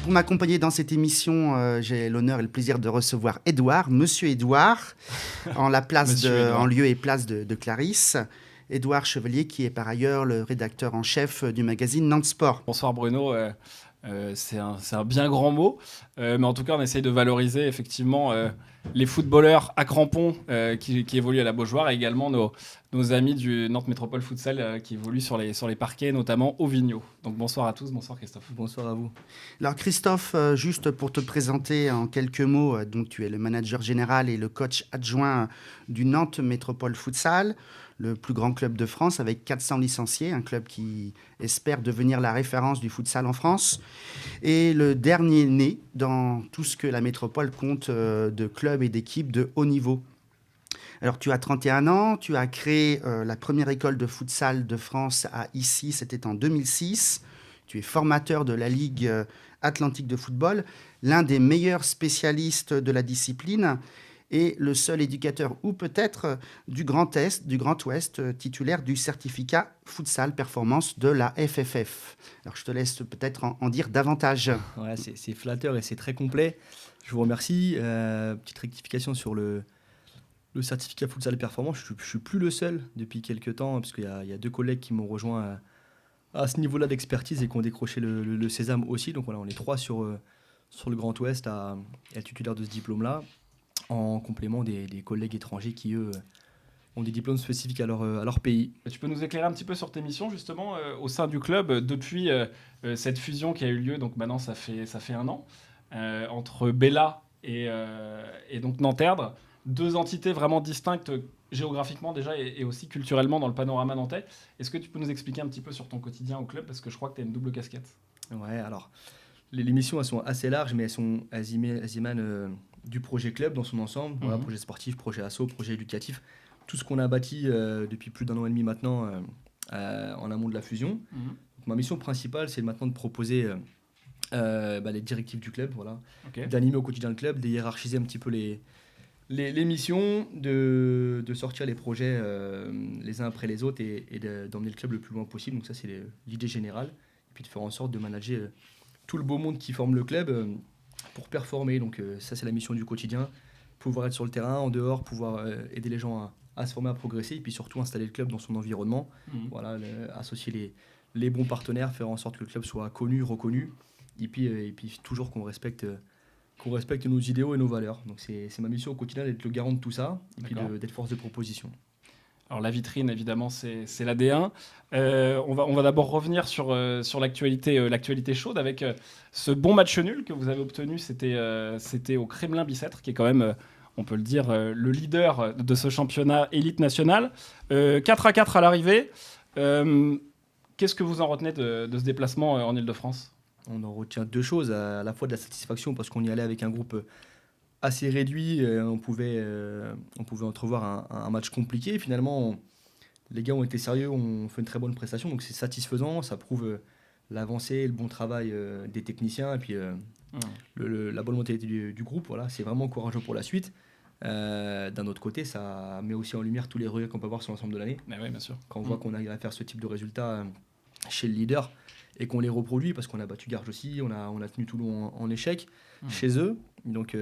Pour m'accompagner dans cette émission, j'ai l'honneur et le plaisir de recevoir Édouard, Monsieur Édouard, en lieu et place de Clarisse. Édouard Chevalier, qui est par ailleurs le rédacteur en chef du magazine Nantes Sport. Bonsoir Bruno, c'est un bien grand mot, mais en tout cas on essaye de valoriser effectivement les footballeurs à crampons qui évoluent à la Beaujoire et également nos amis du Nantes Métropole Futsal qui évoluent sur les parquets, notamment au Vigneault. Donc bonsoir à tous, bonsoir Christophe. Bonsoir à vous. Alors Christophe, juste pour te présenter en quelques mots, donc tu es le manager général et le coach adjoint du Nantes Métropole Futsal, le plus grand club de France avec 400 licenciés, un club qui espère devenir la référence du futsal en France, et le dernier né dans tout ce que la métropole compte de clubs et d'équipes de haut niveau. Alors tu as 31 ans, tu as créé la première école de futsal de France à Issy, c'était en 2006. Tu es formateur de la Ligue Atlantique de football, l'un des meilleurs spécialistes de la discipline et le seul éducateur, ou peut-être du Grand Ouest, titulaire du certificat futsal performance de la FFF. Alors je te laisse peut-être en dire davantage. Ouais, c'est flatteur et c'est très complet. Je vous remercie. Petite rectification sur le certificat futsal performance. Je ne suis plus le seul depuis quelques temps, parce qu'il y a deux collègues qui m'ont rejoint à ce niveau-là d'expertise et qui ont décroché le sésame aussi. Donc voilà, on est 3 sur le Grand Ouest à être titulaire de ce diplôme-là, en complément des collègues étrangers qui, eux, ont des diplômes spécifiques à leur pays. Tu peux nous éclairer un petit peu sur tes missions, justement, au sein du club, depuis cette fusion qui a eu lieu, donc maintenant ça fait 1 an, entre Bella et donc Nanterre, 2 entités vraiment distinctes géographiquement déjà et aussi culturellement dans le panorama nantais. Est-ce que tu peux nous expliquer un petit peu sur ton quotidien au club, parce que je crois que tu as une double casquette. Ouais, alors, les missions, elles sont assez larges, mais elles émanent du projet club dans son ensemble. Voilà, projet sportif, projet asso, projet éducatif. Tout ce qu'on a bâti depuis plus d'1 an et demi maintenant en amont de la fusion. Donc, ma mission principale, c'est maintenant de proposer les directives du club, voilà, d'animer au quotidien le club, de hiérarchiser un petit peu les missions, de sortir les projets les uns après les autres et d'emmener le club le plus loin possible. Donc ça, c'est l'idée générale. Et puis de faire en sorte de manager tout le beau monde qui forme le club pour performer. Donc ça, c'est la mission du quotidien. Pouvoir être sur le terrain, en dehors, pouvoir aider les gens à se former, à progresser, et puis surtout installer le club dans son environnement. Voilà, associer les bons partenaires, faire en sorte que le club soit connu, reconnu, et puis toujours qu'on respecte nos idéaux et nos valeurs. Donc c'est ma mission au quotidien d'être le garant de tout ça, et puis d'être force de proposition. Alors la vitrine, évidemment, c'est l'AD1. On va d'abord revenir sur l'actualité chaude avec ce bon match nul que vous avez obtenu. C'était au Kremlin-Bicêtre, qui est quand même, on peut le dire, le leader de ce championnat élite national. 4-4 à l'arrivée. Qu'est-ce que vous en retenez de ce déplacement en Ile-de-France ? On en retient 2 choses, à la fois de la satisfaction, parce qu'on y allait avec un groupe assez réduit, on pouvait entrevoir un match compliqué. Finalement, les gars ont été sérieux, ont fait une très bonne prestation, donc c'est satisfaisant, ça prouve l'avancée, le bon travail des techniciens, et puis la bonne mentalité du groupe. Voilà, c'est vraiment encourageant pour la suite. D'un autre côté, ça met aussi en lumière tous les regrets qu'on peut avoir sur l'ensemble de l'année. Mais oui, bien sûr. Quand on voit qu'on arrive à faire ce type de résultats chez le leader, et qu'on les reproduit, parce qu'on a battu Garges aussi, on a tenu Toulon en échec chez eux. Donc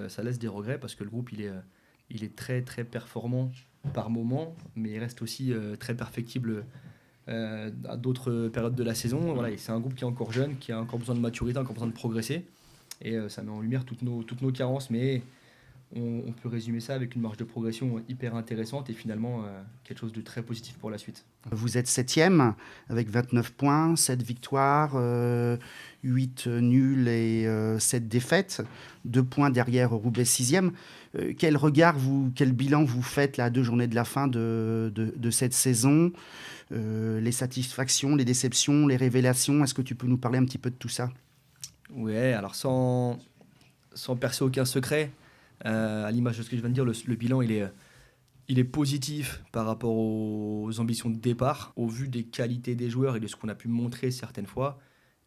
ça laisse des regrets, parce que le groupe il est très très performant par moment, mais il reste aussi très perfectible à d'autres périodes de la saison. Voilà, et c'est un groupe qui est encore jeune, qui a encore besoin de maturité, encore besoin de progresser, et ça met en lumière toutes nos carences, mais on peut résumer ça avec une marge de progression hyper intéressante et finalement quelque chose de très positif pour la suite. Vous êtes 7e avec 29 points, 7 victoires, 8 nuls et 7 défaites, 2 points derrière Roubaix 6e. Quel bilan vous faites là, à 2 journées de la fin de cette saison, les satisfactions, les déceptions, les révélations? Est-ce que tu peux nous parler un petit peu de tout ça? Ouais, alors sans percer aucun secret, à l'image de ce que je viens de dire, le bilan il est positif par rapport aux ambitions de départ. Au vu des qualités des joueurs et de ce qu'on a pu montrer certaines fois,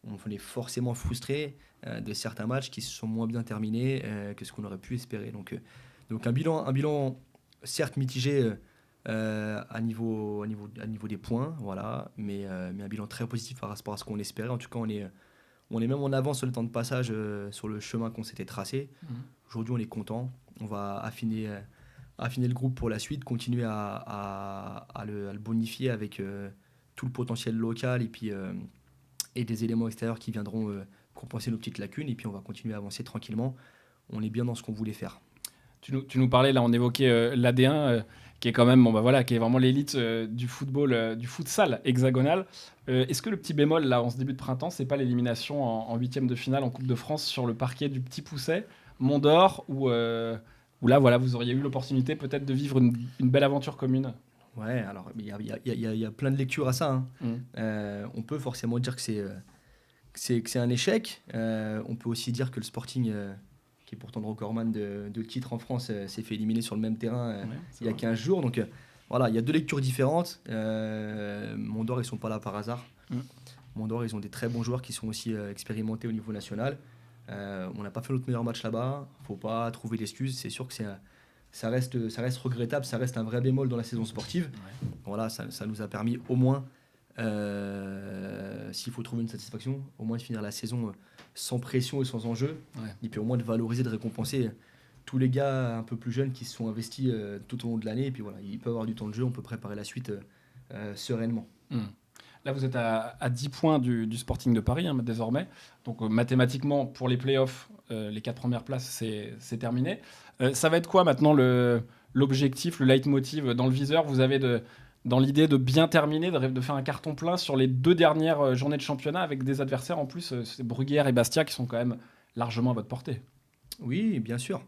on est forcément frustré de certains matchs qui se sont moins bien terminés que ce qu'on aurait pu espérer. Donc un bilan certes mitigé à niveau des points, voilà, mais un bilan très positif par rapport à ce qu'on espérait. En tout cas, On est même en avance sur le temps de passage sur le chemin qu'on s'était tracé. Aujourd'hui, on est content. On va affiner le groupe pour la suite, continuer à le bonifier avec tout le potentiel local et des éléments extérieurs qui viendront compenser nos petites lacunes. Et puis, on va continuer à avancer tranquillement. On est bien dans ce qu'on voulait faire. Tu nous parlais, là, on évoquait l'AD1, qui est quand même, qui est vraiment l'élite du football, du futsal hexagonal. Est-ce que le petit bémol, là, en ce début de printemps, c'est pas l'élimination en huitième de finale en Coupe de France sur le parquet du Petit Pousset, Mont d'Or, où là, voilà, vous auriez eu l'opportunité peut-être de vivre une belle aventure commune? Ouais, alors il y a plein de lectures à ça. On peut forcément dire que c'est un échec. On peut aussi dire que le Sporting, qui est pourtant le recordman de titres en France, s'est fait éliminer sur le même terrain il y a 15 jours. Donc voilà, il y a deux lectures différentes. Mont d'Or, ils ne sont pas là par hasard. Mont d'Or, ils ont des très bons joueurs qui sont aussi expérimentés au niveau national. On n'a pas fait notre meilleur match là-bas. Il ne faut pas trouver d'excuses. C'est sûr que ça reste regrettable. Ça reste un vrai bémol dans la saison sportive. Voilà, ça nous a permis au moins, s'il faut trouver une satisfaction, au moins de finir la saison sans pression et sans enjeu. Et puis au moins de valoriser, de récompenser tous les gars un peu plus jeunes qui se sont investis tout au long de l'année. Et puis voilà, il peut avoir du temps de jeu. On peut préparer la suite sereinement. Là, vous êtes à 10 points du Sporting de Paris, désormais. Donc, mathématiquement, pour les playoffs, les 4 premières places, c'est terminé. Ça va être quoi maintenant l'objectif, le leitmotiv dans le viseur? Vous avez dans l'idée de bien terminer, de faire un carton plein sur les 2 dernières journées de championnat avec des adversaires en plus, c'est Bruguière et Bastia qui sont quand même largement à votre portée. Oui, bien sûr.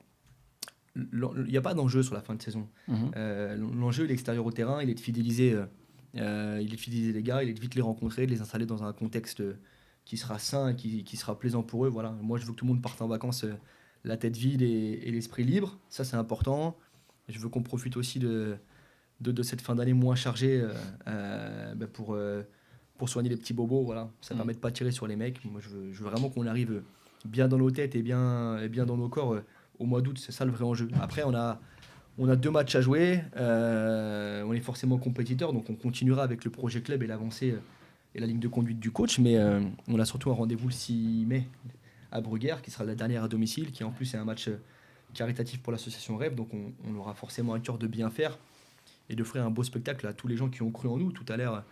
Il n'y a pas d'enjeu sur la fin de saison. L'enjeu, il est extérieur au terrain, il est de fidéliser les gars, il est de vite les rencontrer, de les installer dans un contexte qui sera sain, qui sera plaisant pour eux. Voilà. Moi, je veux que tout le monde parte en vacances la tête vide et l'esprit libre. Ça, c'est important. Je veux qu'on profite aussi de cette fin d'année moins chargée pour soigner les petits bobos. Voilà. Ça permet de ne pas tirer sur les mecs. Moi, je veux vraiment qu'on arrive bien dans nos têtes et bien dans nos corps au mois d'août. C'est ça le vrai enjeu. Après, on a 2 matchs à jouer. On est forcément compétiteur, donc on continuera avec le projet club et l'avancée et la ligne de conduite du coach. Mais on a surtout un rendez-vous le 6 mai à Bruguière, qui sera la dernière à domicile, qui en plus est un match caritatif pour l'association Rêve. Donc on aura forcément à cœur de bien faire et d'offrir un beau spectacle à tous les gens qui ont cru en nous. Tout à l'heure,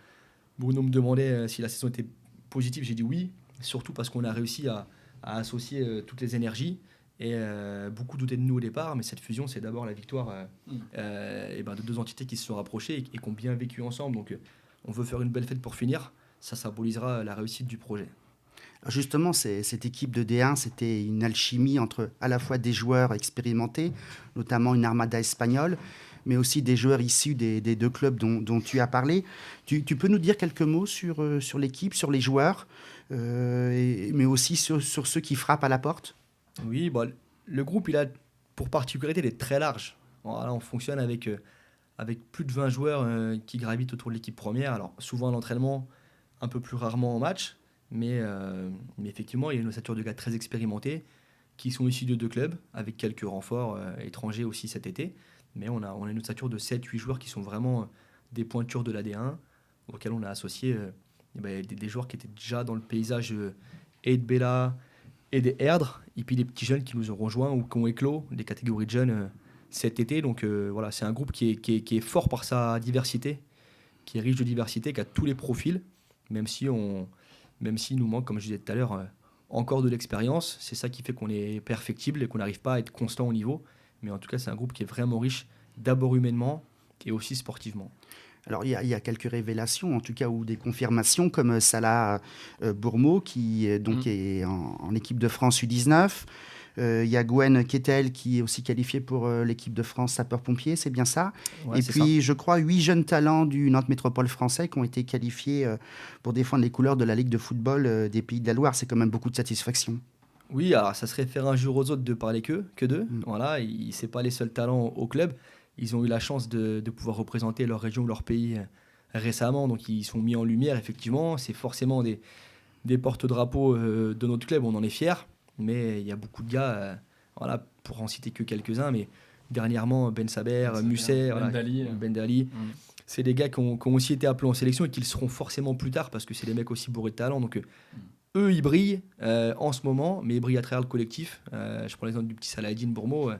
Bruno me demandait si la saison était positive. J'ai dit oui, surtout parce qu'on a réussi à associer toutes les énergies. Et beaucoup doutaient de nous au départ, mais cette fusion, c'est d'abord la victoire de 2 entités qui se sont rapprochées et qui ont bien vécu ensemble. Donc on veut faire une belle fête pour finir. Ça symbolisera la réussite du projet. Justement, cette équipe de D1, c'était une alchimie entre à la fois des joueurs expérimentés, notamment une armada espagnole, mais aussi des joueurs issus des 2 clubs dont tu as parlé. Tu peux nous dire quelques mots sur l'équipe, sur les joueurs, mais aussi sur ceux qui frappent à la porte? Oui, le groupe, il a pour particularité d'être très large. Voilà, on fonctionne avec plus de 20 joueurs qui gravitent autour de l'équipe première. Alors, souvent à l'entraînement, un peu plus rarement en match, mais effectivement, il y a une ossature de gars très expérimentés qui sont issus de 2 clubs, avec quelques renforts étrangers aussi cet été. Mais on a une ossature de 7-8 joueurs qui sont vraiment des pointures de l'AD1, auxquels on a associé des joueurs qui étaient déjà dans le paysage et de Bella et des Erdre, et puis des petits jeunes qui nous ont rejoints ou qui ont éclos des catégories de jeunes cet été. Donc voilà, c'est un groupe qui est fort par sa diversité, qui est riche de diversité, qui a tous les profils, même si nous manque, comme je disais tout à l'heure, encore de l'expérience. C'est ça qui fait qu'on est perfectible et qu'on n'arrive pas à être constant au niveau. Mais en tout cas, c'est un groupe qui est vraiment riche, d'abord humainement et aussi sportivement. Alors, il y a quelques révélations, en tout cas, ou des confirmations, comme Salah Bourmeau, qui est en équipe de France U19. Il y a Gwen Kettel, qui est aussi qualifié pour l'équipe de France sapeurs-pompiers, c'est bien ça? Ouais, et puis, je crois, 8 jeunes talents du Nantes Métropole français qui ont été qualifiés pour défendre les couleurs de la Ligue de football des Pays de la Loire. C'est quand même beaucoup de satisfaction. Oui, alors ça serait faire injure aux autres de parler que d'eux. Voilà, c'est pas les seuls talents au club. Ils ont eu la chance de pouvoir représenter leur région, leur pays récemment. Donc ils sont mis en lumière, effectivement. C'est forcément des porte-drapeaux de notre club, on en est fiers. Mais il y a beaucoup de gars, pour en citer que quelques-uns, mais dernièrement, Ben Saber, Musset, Ben Dali. C'est des gars qui ont aussi été appelés en sélection et qui le seront forcément plus tard parce que c'est des mecs aussi bourrés de talent. Donc eux, ils brillent en ce moment, mais ils brillent à travers le collectif. Je prends l'exemple du petit Saladin Bourmeau.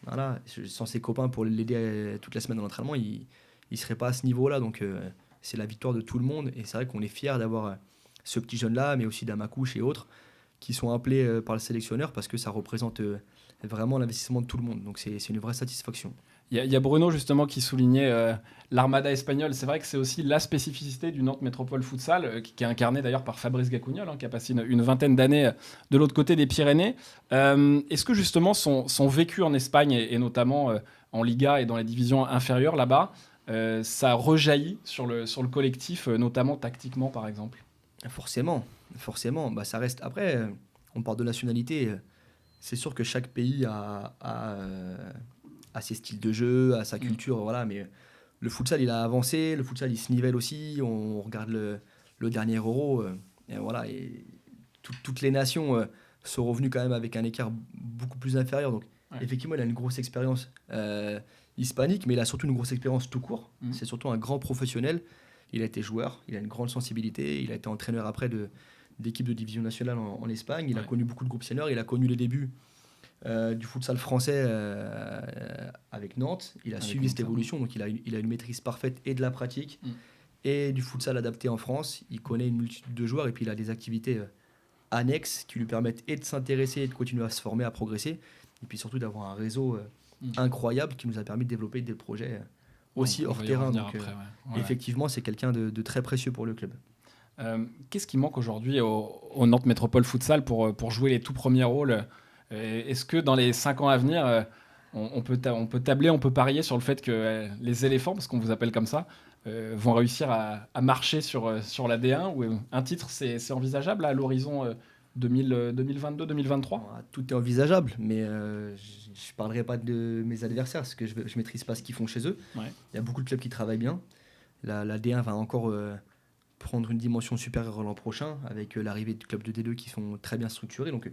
Voilà, sans ses copains pour l'aider toute la semaine dans l'entraînement, il ne serait pas à ce niveau-là. Donc, c'est la victoire de tout le monde. Et c'est vrai qu'on est fiers d'avoir ce petit jeune-là, mais aussi d'Amakouche et autres, qui sont appelés par le sélectionneur parce que ça représente vraiment l'investissement de tout le monde. Donc, c'est une vraie satisfaction. Il y a Bruno justement qui soulignait l'armada espagnole. C'est vrai que c'est aussi la spécificité du Nantes Métropole Futsal, qui est incarné d'ailleurs par Fabrice Gacugnol, qui a passé une vingtaine d'années de l'autre côté des Pyrénées. Est-ce que justement son vécu en Espagne, et notamment en Liga et dans les divisions inférieures là-bas, ça rejaillit sur le collectif, notamment tactiquement par exemple? Forcément. Bah, ça reste. Après, on parle de nationalité. C'est sûr que chaque pays a ses styles de jeu, a sa culture, voilà. Mais le futsal, il a avancé. Le futsal, il se nivelle aussi. On regarde le dernier Euro. Et voilà. Et toutes les nations sont revenues quand même avec un écart beaucoup plus inférieur. Donc, effectivement, il a une grosse expérience hispanique, mais il a surtout une grosse expérience tout court. C'est surtout un grand professionnel. Il a été joueur, il a une grande sensibilité, il a été entraîneur après d'équipe de division nationale en Espagne, il a connu beaucoup de groupes seniors, il a connu les débuts du futsal français avec Nantes, il a suivi cette évolution, donc il a une maîtrise parfaite et de la pratique et du futsal adapté en France, il connaît une multitude de joueurs et puis il a des activités annexes qui lui permettent et de s'intéresser et de continuer à se former, à progresser, et puis surtout d'avoir un réseau incroyable qui nous a permis de développer des projets aussi hors terrain. Donc, effectivement, c'est quelqu'un de très précieux pour le club. Qu'est-ce qui manque aujourd'hui au Nantes Métropole Futsal pour jouer les tout premiers rôles? Est-ce que dans les 5 ans à venir, on peut tabler, on peut parier sur le fait que les éléphants, parce qu'on vous appelle comme ça, vont réussir à marcher sur la D1 ou un titre, c'est envisageable là, à l'horizon 2022-2023? Tout est envisageable, mais je ne parlerai pas de mes adversaires parce que je ne maîtrise pas ce qu'ils font chez eux. Il y a beaucoup de clubs qui travaillent bien. La D1 va encore prendre une dimension supérieure l'an prochain avec l'arrivée de clubs de D2 qui sont très bien structurés. Donc,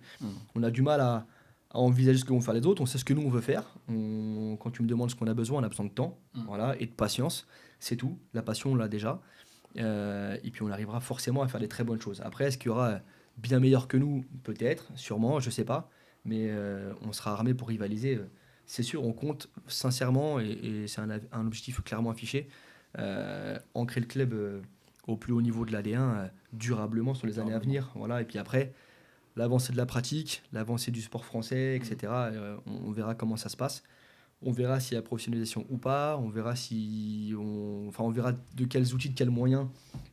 on a du mal à envisager ce que vont faire les autres. On sait ce que nous, on veut faire. Quand tu me demandes ce qu'on a besoin de temps voilà, et de patience. C'est tout. La passion, on l'a déjà. Et puis, on arrivera forcément à faire des très bonnes choses. Après, est-ce qu'il y aura bien meilleur que nous? Peut-être, sûrement, je ne sais pas. Mais on sera armé pour rivaliser. C'est sûr, on compte sincèrement, et c'est un objectif clairement affiché, ancrer le club au plus haut niveau de la D1 durablement sur les années à venir. Voilà. Et puis après, l'avancée de la pratique, l'avancée du sport français, etc. On verra comment ça se passe. On verra s'il y a professionnalisation ou pas. On verra on verra de quels outils, de quels moyens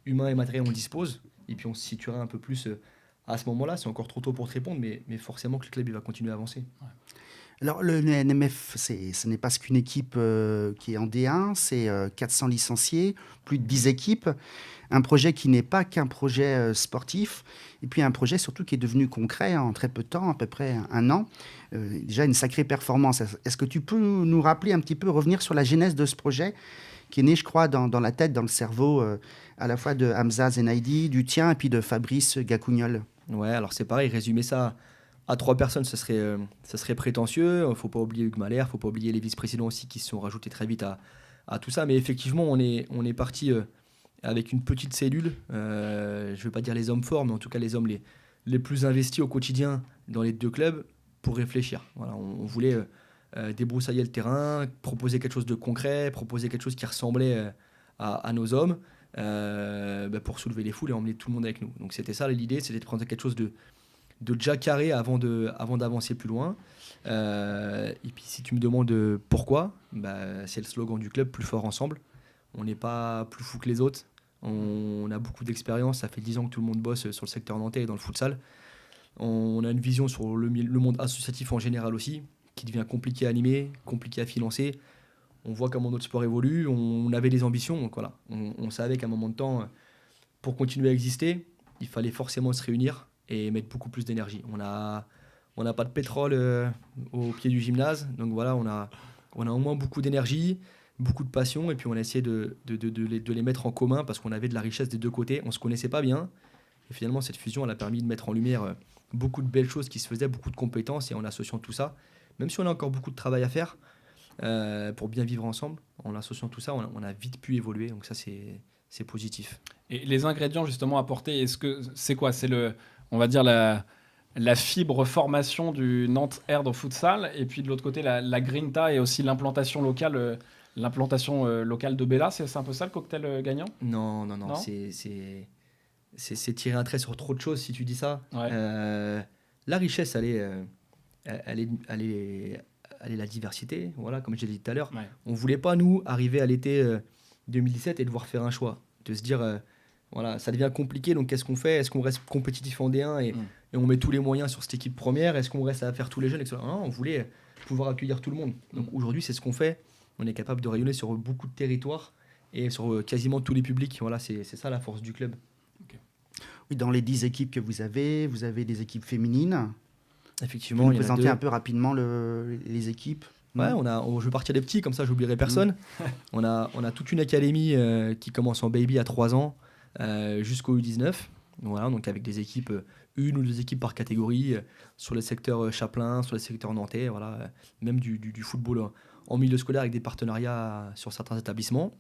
humains et matériels on dispose. Et puis on se situera un peu plus à ce moment-là. C'est encore trop tôt pour te répondre, mais forcément que le club il va continuer à avancer. Alors, le NMF, ce n'est pas qu'une équipe qui est en D1, c'est 400 licenciés, plus de 10 équipes, un projet qui n'est pas qu'un projet sportif, et puis un projet surtout qui est devenu concret en très peu de temps, à peu près un an. Déjà une sacrée performance. Est-ce que tu peux nous rappeler un petit peu, revenir sur la genèse de ce projet qui est né, je crois, dans la tête, dans le cerveau, à la fois de Hamza Zenaidi, du tien, et puis de Fabrice Gacugnol? Ouais, alors c'est pareil, résumer ça à 3 personnes, ça serait prétentieux. Il ne faut pas oublier Hugues Mahler, il ne faut pas oublier les vice-présidents aussi qui se sont rajoutés très vite à tout ça. Mais effectivement, on est parti avec une petite cellule. Je ne veux pas dire les hommes forts, mais en tout cas les hommes les plus investis au quotidien dans les 2 clubs pour réfléchir. Voilà, on voulait débroussailler le terrain, proposer quelque chose de concret, proposer quelque chose qui ressemblait à nos hommes pour soulever les foules et emmener tout le monde avec nous. Donc c'était ça l'idée, c'était de prendre quelque chose de déjà carré avant d'avancer plus loin. Et puis si tu me demandes pourquoi, c'est le slogan du club, plus fort ensemble. On n'est pas plus fou que les autres. On a beaucoup d'expérience, ça fait 10 ans que tout le monde bosse sur le secteur nantais et dans le futsal. On a une vision sur le monde associatif en général aussi, qui devient compliqué à animer, compliqué à financer. On voit comment notre sport évolue, on avait des ambitions, donc voilà. On savait qu'à un moment de temps, pour continuer à exister, il fallait forcément se réunir et mettre beaucoup plus d'énergie. On n'a pas de pétrole au pied du gymnase, donc voilà, on a au moins beaucoup d'énergie, beaucoup de passion, et puis on a essayé de les mettre en commun parce qu'on avait de la richesse des 2 côtés. On ne se connaissait pas bien, et finalement cette fusion elle a permis de mettre en lumière beaucoup de belles choses qui se faisaient, beaucoup de compétences, et en associant tout ça, même si on a encore beaucoup de travail à faire pour bien vivre ensemble, en associant tout ça, on a vite pu évoluer, donc ça c'est positif. Et les ingrédients justement apportés, est-ce que c'est quoi? on va dire, la fibre formation du Nantes Erd au futsal, et puis de l'autre côté, la Grinta et aussi l'implantation locale de Bella. C'est un peu ça le cocktail gagnant? Non, Non. C'est tirer un trait sur trop de choses si tu dis ça. Ouais. La richesse, elle est la diversité. Voilà, comme j'ai dit tout à l'heure. Ouais. On ne voulait pas, nous, arriver à l'été 2017 et devoir faire un choix. De se dire, voilà, ça devient compliqué, donc qu'est-ce qu'on fait? Est-ce qu'on reste compétitif en D1 et on met tous les moyens sur cette équipe première? Est-ce qu'on reste à faire tous les jeunes, etc. Non, on voulait pouvoir accueillir tout le monde. Donc aujourd'hui, c'est ce qu'on fait. On est capable de rayonner sur beaucoup de territoires et sur quasiment tous les publics. Voilà, c'est ça la force du club. Oui, dans les 10 équipes que vous avez des équipes féminines. Effectivement, Vous il y en a présenter deux. un peu rapidement les équipes. Ouais, je vais partir des petits, comme ça j'oublierai personne. On a toute une académie qui commence en baby à 3 ans jusqu'au U19. Voilà, donc avec des équipes, une ou deux équipes par catégorie, sur le secteur Chapelain, sur le secteur nantais, voilà, même du football en milieu scolaire avec des partenariats sur certains établissements.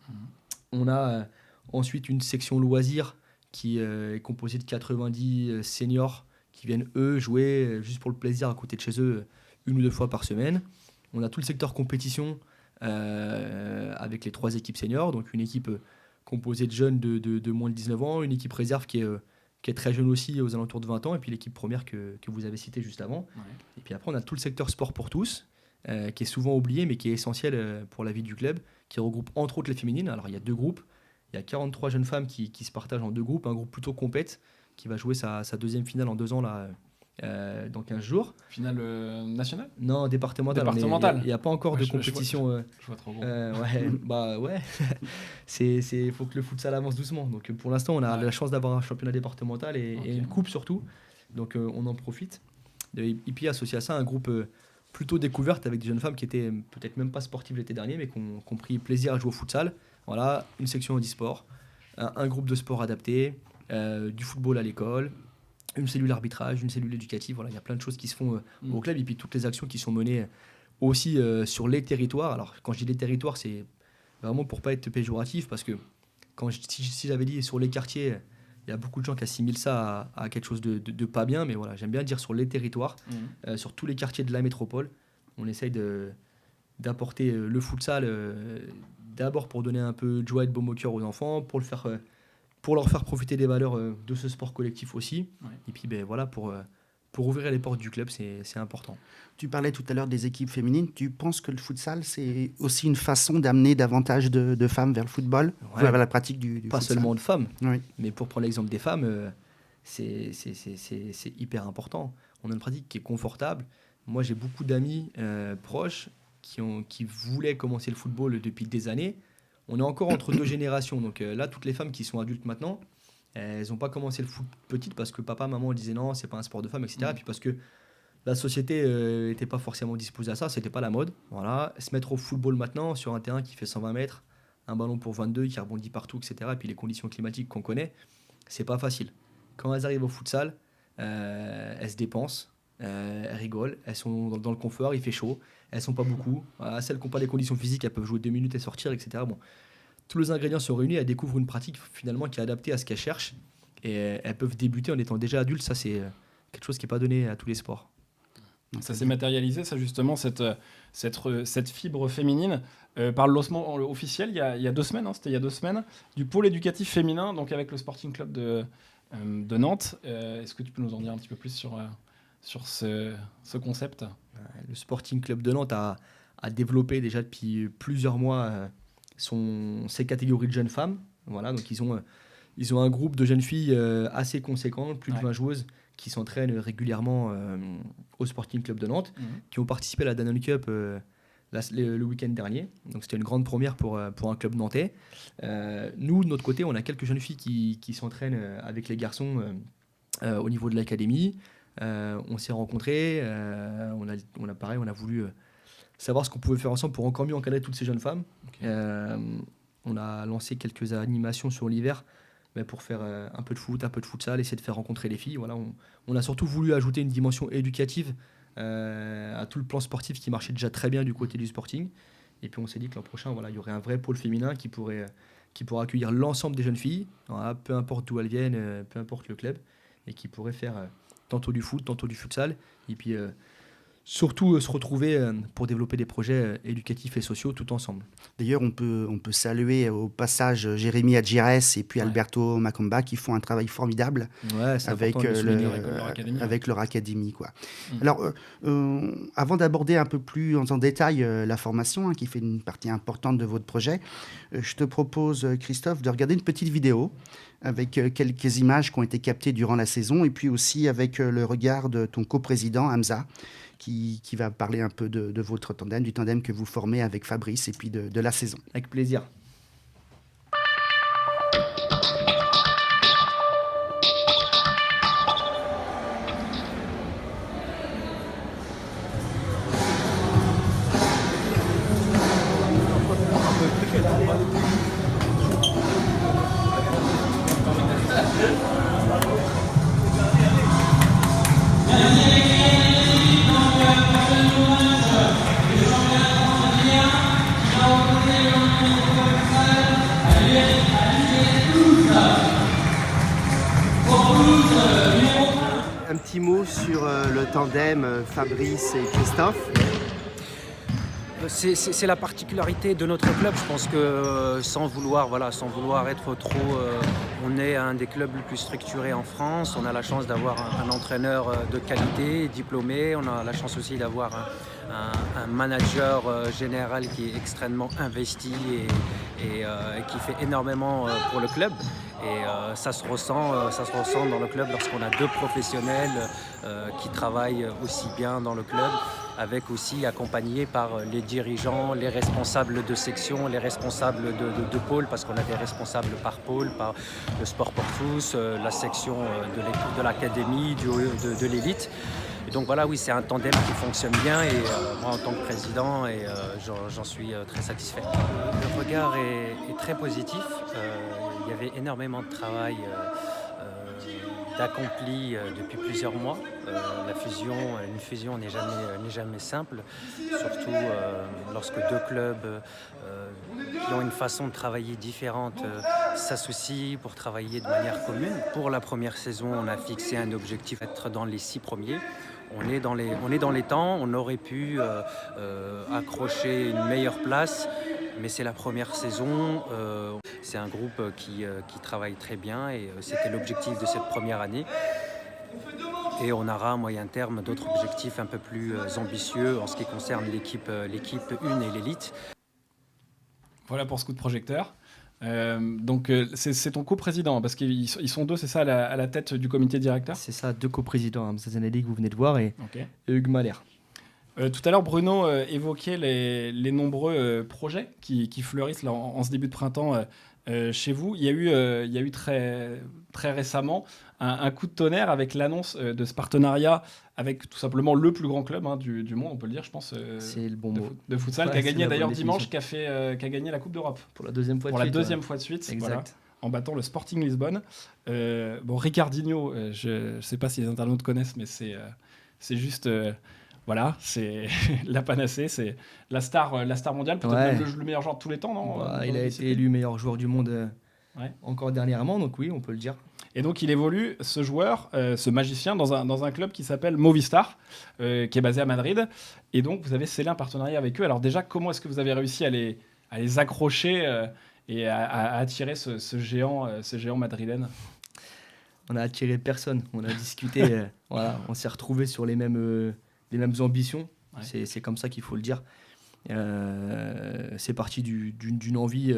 On a ensuite une section loisirs qui est composée de 90 seniors qui viennent, eux, jouer juste pour le plaisir à côté de chez eux une ou deux fois par semaine. On a tout le secteur compétition avec les 3 équipes seniors, donc une équipe composée de jeunes de moins de 19 ans, une équipe réserve qui est très jeune aussi, aux alentours de 20 ans, et puis l'équipe première que vous avez citée juste avant. Ouais. Et puis après, on a tout le secteur sport pour tous, qui est souvent oublié, mais qui est essentiel pour la vie du club, qui regroupe entre autres les féminines. Alors il y a 2 groupes, il y a 43 jeunes femmes qui se partagent en 2 groupes, un groupe plutôt compète, qui va jouer sa deuxième finale en 2 ans là, dans 15 jours. Finale nationale? Non, départementale. Départementale. Il n'y a pas encore Ouais, de je compétition. Je vois trop gros. Ouais, bah ouais. Il faut que le futsal avance doucement. Donc pour l'instant, on a la chance d'avoir un championnat départemental et une coupe surtout. Donc on en profite. Et puis associé à ça, un groupe plutôt découverte avec des jeunes femmes qui étaient peut-être même pas sportives l'été dernier, mais qui ont pris plaisir à jouer au futsal. Voilà, une section handisport, un groupe de sport adapté, du football à l'école, une cellule arbitrage, une cellule éducative. Voilà, il y a plein de choses qui se font au club et puis toutes les actions qui sont menées aussi sur les territoires. Alors quand je dis les territoires, c'est vraiment pour pas être péjoratif, parce que si j'avais dit sur les quartiers, il y a beaucoup de gens qui assimilent ça à quelque chose de pas bien, mais voilà, j'aime bien dire sur les territoires, sur tous les quartiers de la métropole. On essaye d'apporter le futsal d'abord pour donner un peu de joie et de baume au cœur aux enfants, pour leur faire profiter des valeurs de ce sport collectif aussi. Ouais. Et puis voilà, pour ouvrir les portes du club, c'est important. Tu parlais tout à l'heure des équipes féminines. Tu penses que le futsal, c'est aussi une façon d'amener davantage de femmes vers le football, vers la pratique du Pas futsal. seulement de femmes, Oui. mais pour prendre l'exemple des femmes, c'est hyper important. On a une pratique qui est confortable. Moi, j'ai beaucoup d'amis proches qui voulaient commencer le football depuis des années. On est encore entre 2 générations. Donc là, toutes les femmes qui sont adultes maintenant, elles n'ont pas commencé le foot petite parce que papa, maman disaient non, c'est pas un sport de femme, etc. Et puis parce que la société n'était pas forcément disposée à ça, c'était pas la mode. Voilà. Se mettre au football maintenant sur un terrain qui fait 120 mètres, un ballon pour 22 qui rebondit partout, etc. Et puis les conditions climatiques qu'on connaît, c'est pas facile. Quand elles arrivent au futsal, elles se dépensent, elles rigolent, elles sont dans le confort, il fait chaud, elles sont pas beaucoup. Voilà, celles qui n'ont pas des conditions physiques, elles peuvent jouer 2 minutes et sortir, etc. Bon, tous les ingrédients sont réunis, elles découvrent une pratique finalement qui est adaptée à ce qu'elles cherchent et elles peuvent débuter en étant déjà adultes. Ça, c'est quelque chose qui n'est pas donné à tous les sports. Ça s'est matérialisé, ça justement, cette fibre féminine, par le lancement officiel il y a 2 semaines, c'était il y a 2 semaines, du pôle éducatif féminin, donc avec le Sporting Club de Nantes. Est-ce que tu peux nous en dire un petit peu plus sur ce concept? Le Sporting Club de Nantes a développé déjà depuis plusieurs mois ses catégories de jeunes femmes. Voilà, donc ils ont un groupe de jeunes filles assez conséquent, plus de 20 joueuses qui s'entraînent régulièrement au Sporting Club de Nantes, qui ont participé à la Danone Cup le week-end dernier. Donc c'était une grande première pour un club nantais. Nous, de notre côté, on a quelques jeunes filles qui s'entraînent avec les garçons au niveau de l'académie. On s'est rencontrés, on a voulu savoir ce qu'on pouvait faire ensemble pour encore mieux encadrer toutes ces jeunes femmes. Okay. On a lancé quelques animations sur l'hiver pour faire un peu de foot, un peu de futsal, essayer de faire rencontrer les filles. Voilà, on a surtout voulu ajouter une dimension éducative à tout le plan sportif qui marchait déjà très bien du côté du Sporting. Et puis on s'est dit que l'an prochain, voilà, il y aurait un vrai pôle féminin qui pourrait accueillir l'ensemble des jeunes filles, voilà, peu importe d'où elles viennent, peu importe le club. et qui pourraient faire tantôt du foot, tantôt du futsal, et puis surtout se retrouver pour développer des projets éducatifs et sociaux tout ensemble. D'ailleurs, on peut saluer au passage Jérémy Adjires et puis Alberto Macomba qui font un travail formidable avec, avec leur académie. Quoi. Alors, avant d'aborder un peu plus en détail la formation, qui fait une partie importante de votre projet, je te propose, Christophe, de regarder une petite vidéo avec quelques images qui ont été captées durant la saison et puis aussi avec le regard de ton coprésident, Hamza, qui va parler un peu de votre tandem, du tandem que vous formez avec Fabrice et puis de la saison. Avec plaisir. Un petit mot sur le tandem Fabrice et Christophe. C'est la particularité de notre club. Je pense que sans vouloir être trop... on est un des clubs les plus structurés en France. On a la chance d'avoir un entraîneur de qualité, diplômé. On a la chance aussi d'avoir un manager général qui est extrêmement investi et qui fait énormément pour le club. Et ça se ressent dans le club lorsqu'on a deux professionnels qui travaillent aussi bien dans le club, avec aussi accompagnés par les dirigeants, les responsables de section, les responsables de pôle, parce qu'on a des responsables par pôle, par le sport pour tous, la section de l'académie, de l'élite. Et donc voilà, oui, c'est un tandem qui fonctionne bien et moi en tant que président, j'en suis très satisfait. Le regard est très positif. Il y avait énormément de travail d'accompli depuis plusieurs mois. Une fusion n'est jamais simple, surtout lorsque deux clubs qui ont une façon de travailler différente s'associent pour travailler de manière commune. Pour la première saison, on a fixé un objectif d'être dans les 6 premiers. On est dans les temps, on aurait pu accrocher une meilleure place, mais c'est la première saison. C'est un groupe qui travaille très bien et c'était l'objectif de cette première année. Et on aura à moyen terme d'autres objectifs un peu plus ambitieux en ce qui concerne l'équipe 1 et l'élite. Voilà pour ce coup de projecteur. Donc c'est ton coprésident, parce qu'ils sont deux, c'est ça, à la tête du comité directeur ? C'est ça, 2 coprésidents, Hamza Zanelli que vous venez de voir et Hugues Mahler. Tout à l'heure, Bruno évoquait les nombreux projets qui fleurissent là, en ce début de printemps chez vous. Il y a eu très, très récemment un coup de tonnerre avec l'annonce de ce partenariat avec tout simplement le plus grand club du monde, on peut le dire, je pense, c'est le bon mot. De futsal, qui a gagné d'ailleurs dimanche, qui a gagné la Coupe d'Europe. Pour la deuxième fois de suite. Exact. Voilà, en battant le Sporting Lisbonne. Ricardinho, je ne sais pas si les internautes connaissent, mais c'est juste... Voilà, c'est la panacée, c'est la star mondiale, peut-être même le meilleur joueur de tous les temps, non ? Il a été élu meilleur joueur du monde encore dernièrement, donc oui, on peut le dire. Et donc il évolue, ce joueur, ce magicien, dans un club qui s'appelle Movistar, qui est basé à Madrid. Et donc vous avez scellé un partenariat avec eux. Alors déjà, comment est-ce que vous avez réussi à les accrocher et à attirer ce géant madrilène ? On a attiré personne, on a discuté, on s'est retrouvés sur les mêmes ambitions, c'est comme ça qu'il faut le dire. C'est parti d'une envie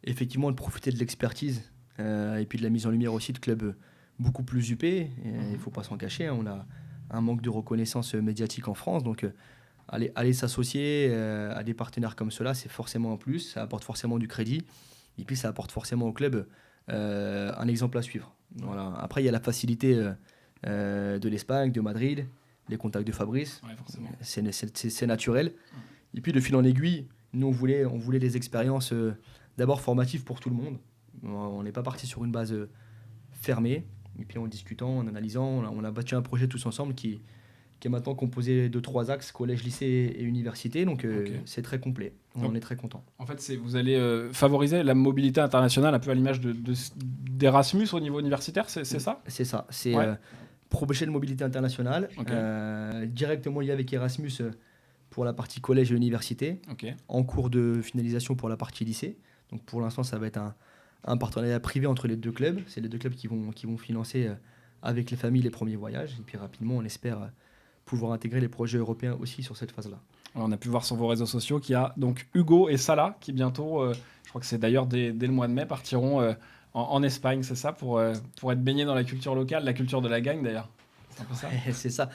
effectivement de profiter de l'expertise et puis de la mise en lumière aussi de clubs beaucoup plus huppés. Il ne faut pas s'en cacher, on a un manque de reconnaissance médiatique en France, donc aller s'associer à des partenaires comme cela, c'est forcément un plus, ça apporte forcément du crédit et puis ça apporte forcément au club un exemple à suivre. Voilà. Après, il y a la facilité de l'Espagne, de Madrid, les contacts de Fabrice, c'est naturel. Et puis de fil en aiguille, nous on voulait des expériences d'abord formatives pour tout le monde. On n'est pas parti sur une base fermée. Et puis en discutant, en analysant, on a battu un projet tous ensemble qui qui est maintenant composé de 3 axes, collège, lycée et université. Donc c'est très complet. On est très content. En fait, vous allez favoriser la mobilité internationale un peu à l'image d'Erasmus au niveau universitaire, c'est ça? C'est ça. C'est projet de mobilité internationale, directement lié avec Erasmus pour la partie collège et université, en cours de finalisation pour la partie lycée. Donc pour l'instant, ça va être un partenariat privé entre les 2 clubs. C'est les 2 clubs qui vont financer avec les familles les premiers voyages. Et puis rapidement, on espère pouvoir intégrer les projets européens aussi sur cette phase-là. On a pu voir sur vos réseaux sociaux qu'il y a donc Hugo et Salah qui bientôt, je crois que c'est d'ailleurs dès le mois de mai, partiront en Espagne, c'est ça, pour être baignés dans la culture locale, la culture de la gagne d'ailleurs. C'est un peu ça. C'est ça.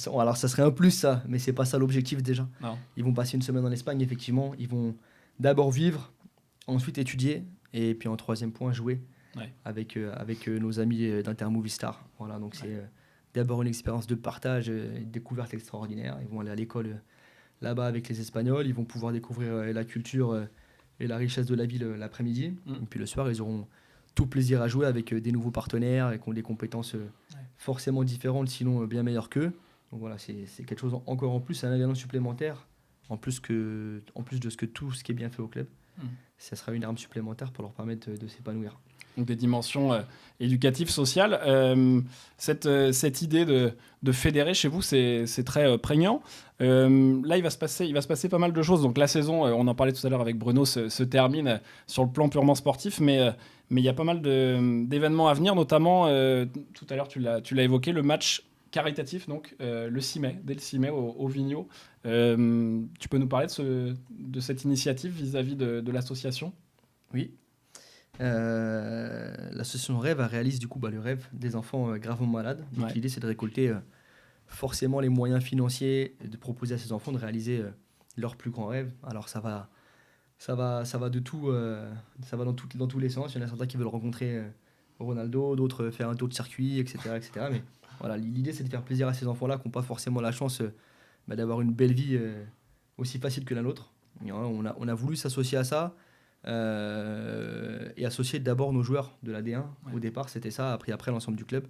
Alors ça serait un plus ça, mais c'est pas ça l'objectif déjà. Non. Ils vont passer une semaine en Espagne, effectivement. Ils vont d'abord vivre, ensuite étudier, et puis en 3e point jouer avec nos amis d'Intermovistar. Voilà, donc c'est d'abord une expérience de partage, une découverte extraordinaire. Ils vont aller à l'école là-bas avec les Espagnols, ils vont pouvoir découvrir la culture et la richesse de la ville l'après-midi. Et puis le soir, ils auront tout plaisir à jouer avec des nouveaux partenaires et qui ont des compétences forcément différentes, sinon bien meilleures qu'eux. Donc voilà, c'est quelque chose encore en plus, un ingrédient supplémentaire, en plus de tout ce qui est bien fait au club. Ça sera une arme supplémentaire pour leur permettre de s'épanouir. Donc des dimensions éducatives, sociales. Cette idée de fédérer chez vous, c'est très prégnant. Là, il va se passer pas mal de choses. Donc la saison, on en parlait tout à l'heure avec Bruno, se termine sur le plan purement sportif, mais il y a pas mal d'événements à venir, notamment, tout à l'heure tu l'as évoqué, le match caritatif, donc le 6 mai, dès le 6 mai au Vigno. Tu peux nous parler de cette initiative vis-à-vis de l'association? Oui. L'association Rêve réalise du coup le rêve des enfants gravement malades. Donc l'idée c'est de récolter forcément les moyens financiers et de proposer à ces enfants de réaliser leurs plus grands rêves. Alors ça va de tout, ça va dans tous les sens. Il y en a certains qui veulent rencontrer Ronaldo, d'autres faire un tour de circuit, etc. Mais voilà, l'idée c'est de faire plaisir à ces enfants-là qui n'ont pas forcément la chance d'avoir une belle vie aussi facile que la nôtre. Et on a voulu s'associer à ça. Et associer d'abord nos joueurs de la D1 au départ, c'était ça, après l'ensemble du club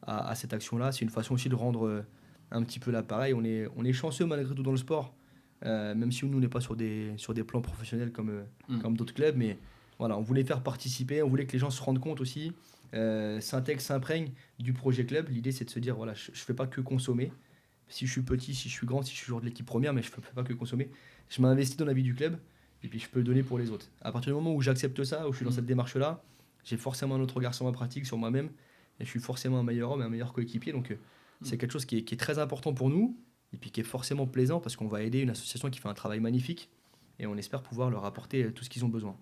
à cette action-là. C'est une façon aussi de rendre un petit peu l'appareil. On est chanceux malgré tout dans le sport, même si nous on n'est pas sur des plans professionnels comme d'autres clubs, mais voilà, on voulait faire participer, on voulait que les gens se rendent compte aussi, s'intègrent, s'imprègnent du projet club. L'idée c'est de se dire voilà, je fais pas que consommer. Si je suis petit, si je suis grand, si je suis joueur de l'équipe première, mais je fais pas que consommer. Je m'investis dans la vie du club. Et puis je peux le donner pour les autres. À partir du moment où j'accepte ça, où je suis dans cette démarche-là, j'ai forcément un autre regard sur ma pratique, sur moi-même, et je suis forcément un meilleur homme et un meilleur coéquipier. Donc c'est quelque chose qui est très important pour nous, et puis qui est forcément plaisant, parce qu'on va aider une association qui fait un travail magnifique, et on espère pouvoir leur apporter tout ce qu'ils ont besoin.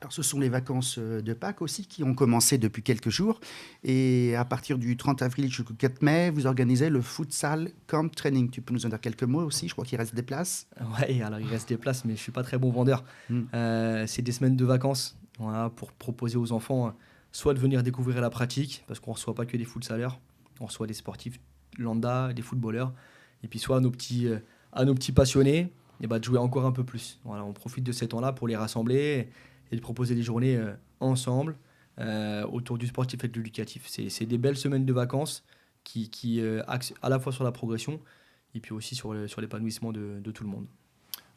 Alors, ce sont les vacances de Pâques aussi qui ont commencé depuis quelques jours. Et à partir du 30 avril jusqu'au 4 mai, vous organisez le Futsal Camp Training. Tu peux nous en dire quelques mots aussi? Je crois qu'il reste des places. Oui, alors il reste des places, mais je ne suis pas très bon vendeur. C'est des semaines de vacances pour proposer aux enfants soit de venir découvrir la pratique, parce qu'on ne reçoit pas que des futsalers, on reçoit des sportifs lambda, des footballeurs, et puis soit à nos petits passionnés, et de jouer encore un peu plus. Voilà, on profite de ces temps-là pour les rassembler et de proposer des journées ensemble autour du sportif et de l'éducatif. C'est des belles semaines de vacances qui axent à la fois sur la progression et puis aussi sur l'épanouissement de tout le monde.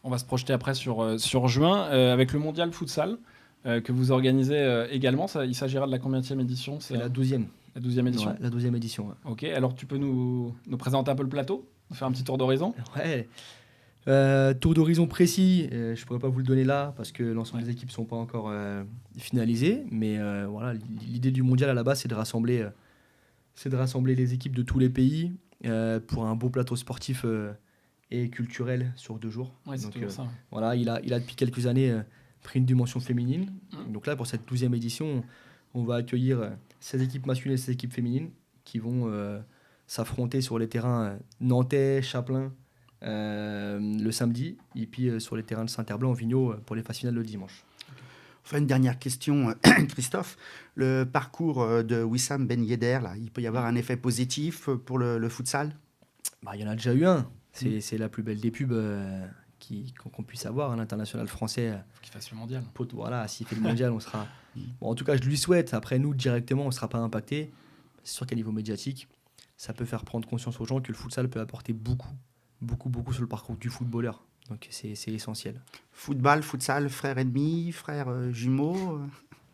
On va se projeter après sur juin avec le Mondial Futsal que vous organisez également. Il s'agira de la combienième édition? C'est la 12e. La 12e édition. Ouais, la 12e édition. Ouais. Ok, alors tu peux nous présenter un peu le plateau, nous faire un petit tour d'horizon? Ouais. Tour d'horizon précis, je ne pourrais pas vous le donner là parce que l'ensemble des équipes ne sont pas encore finalisées. Mais voilà, l'idée du mondial à la base, c'est de rassembler les équipes de tous les pays pour un beau plateau sportif et culturel sur 2 jours. Ouais, c'est toujours ça. Voilà, il a depuis quelques années pris une dimension féminine. Donc là, pour cette 12e édition, on va accueillir 16 équipes masculines et 16 équipes féminines qui vont s'affronter sur les terrains nantais, Chapelain, le samedi, et puis sur les terrains de Saint-Herblain en Vigno pour les phases finales le dimanche. Enfin, une dernière question, Christophe. Le parcours de Wissam Ben Yedder, là, il peut y avoir un effet positif pour le futsal? Il y en a déjà eu un. C'est la plus belle des pubs qu'on puisse avoir, l'international français. Faut qu'il fasse le mondial. Voilà, s'il fait le mondial, on sera. Bon, en tout cas, je lui souhaite. Après, nous, directement, on ne sera pas impacté. C'est sûr qu'à niveau médiatique, ça peut faire prendre conscience aux gens que le futsal peut apporter beaucoup sur le parcours du footballeur. Donc c'est essentiel. Football, futsal, frères ennemis, frères jumeaux.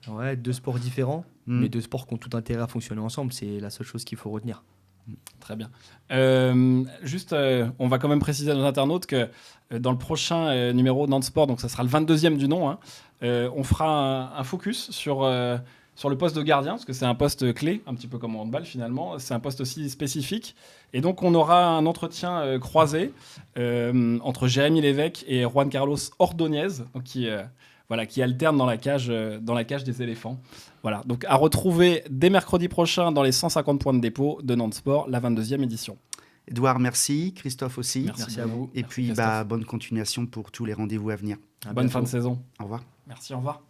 Ouais, 2 sports différents, mais 2 sports qui ont tout intérêt à fonctionner ensemble, c'est la seule chose qu'il faut retenir. Très bien. Juste, on va quand même préciser à nos internautes que dans le prochain numéro de Nantes Sport, donc ça sera le 22e du nom, on fera un focus sur le poste de gardien, parce que c'est un poste clé, un petit peu comme en handball finalement. C'est un poste aussi spécifique. Et donc, on aura un entretien croisé entre Jérémy Lévesque et Juan Carlos Ordóñez, donc qui alternent dans la cage des éléphants. Voilà, donc à retrouver dès mercredi prochain dans les 150 points de dépôt de Nantes Sport, la 22e édition. Edouard, merci. Christophe aussi. Merci à vous. Et Merci, puis, bonne continuation pour tous les rendez-vous à venir. Bonne fin de saison. Au revoir. Merci, au revoir.